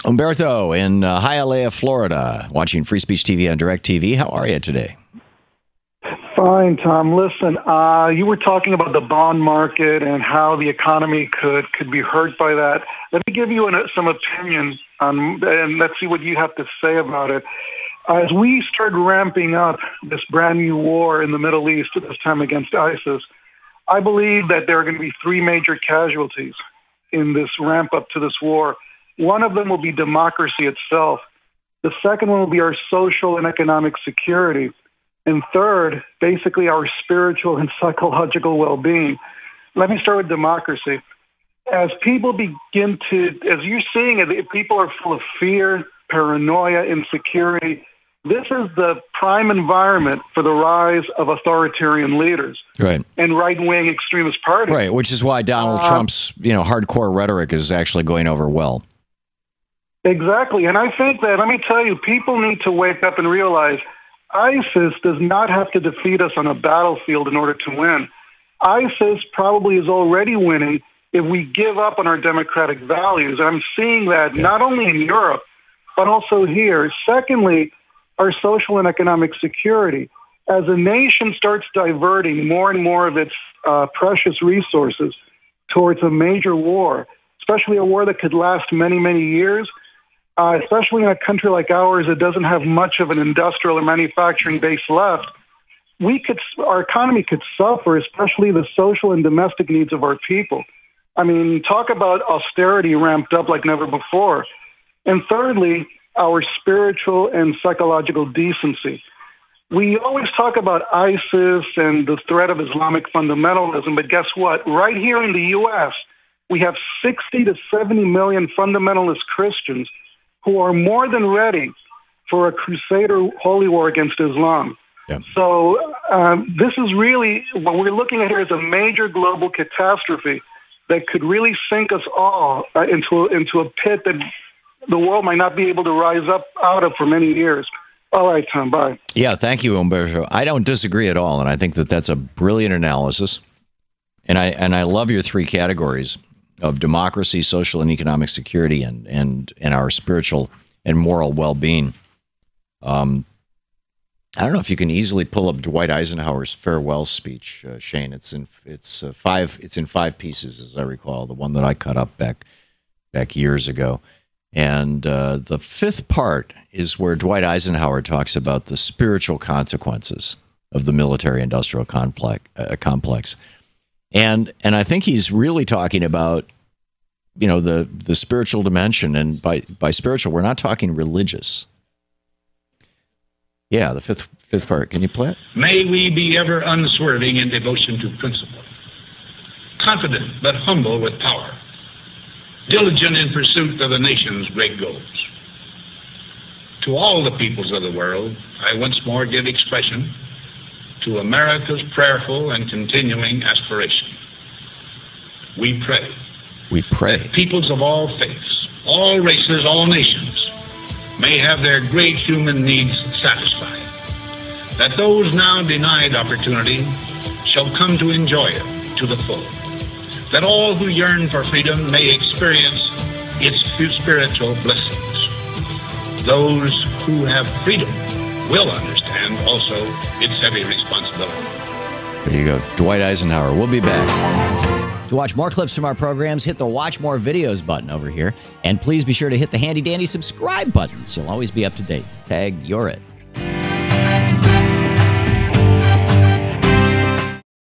Umberto in Hialeah, Florida, watching Free Speech TV on DirecTV. How are you today? Fine, Tom. Listen, you were talking about the bond market and how the economy could be hurt by that. Let me give you some opinion, and let's see what you have to say about it. As we start ramping up this brand new war in the Middle East, this time against ISIS, I believe that there are going to be three major casualties in this ramp up to this war. One of them will be democracy itself. The second one will be our social and economic security. And third, basically our spiritual and psychological well-being. Let me start with democracy. As people begin to, as you're seeing it, people are full of fear, paranoia, insecurity. This is the prime environment for the rise of authoritarian leaders, right, and right-wing extremist parties. Right, which is why Donald Trump's hardcore rhetoric is actually going over well. Exactly, and I think that, let me tell you, people need to wake up and realize ISIS does not have to defeat us on a battlefield in order to win. ISIS probably is already winning if we give up on our democratic values. And I'm seeing that not only in Europe, but also here. Secondly, our social and economic security. As a nation starts diverting more and more of its precious resources towards a major war, especially a war that could last many, many years, especially in a country like ours that doesn't have much of an industrial or manufacturing base left, our economy could suffer, especially the social and domestic needs of our people. I mean, talk about austerity ramped up like never before. And thirdly, our spiritual and psychological decency. We always talk about ISIS and the threat of Islamic fundamentalism, but guess what? Right here in the U.S., we have 60 to 70 million fundamentalist Christians who are more than ready for a crusader holy war against Islam. Yeah. So this is really, what we're looking at here is a major global catastrophe that could really sink us all into a pit that the world might not be able to rise up out of for many years. All right, Tom, bye. Yeah, thank you, Umberto. I don't disagree at all, and I think that that's a brilliant analysis. And I love your three categories of democracy, social and economic security, and our spiritual and moral well-being. I don't know if you can easily pull up Dwight Eisenhower's farewell speech, Shane. It's in five pieces, as I recall. The one that I cut up back years ago. And the fifth part is where Dwight Eisenhower talks about the spiritual consequences of the military-industrial complex. And I think he's really talking about, the spiritual dimension. And by spiritual, we're not talking religious. Yeah, the fifth part. Can you play it? May we be ever unswerving in devotion to principle, confident but humble with power, diligent in pursuit of the nation's great goals. To all the peoples of the world, I once more give expression to America's prayerful and continuing aspiration. We pray. We pray. That peoples of all faiths, all races, all nations may have their great human needs satisfied. That those now denied opportunity shall come to enjoy it to the full. That all who yearn for freedom may experience its spiritual blessings. Those who have freedom will understand also its heavy responsibility. There you go. Dwight Eisenhower. We'll be back. To watch more clips from our programs, hit the Watch More Videos button over here. And please be sure to hit the handy-dandy subscribe button so you'll always be up to date. Tag, you're it.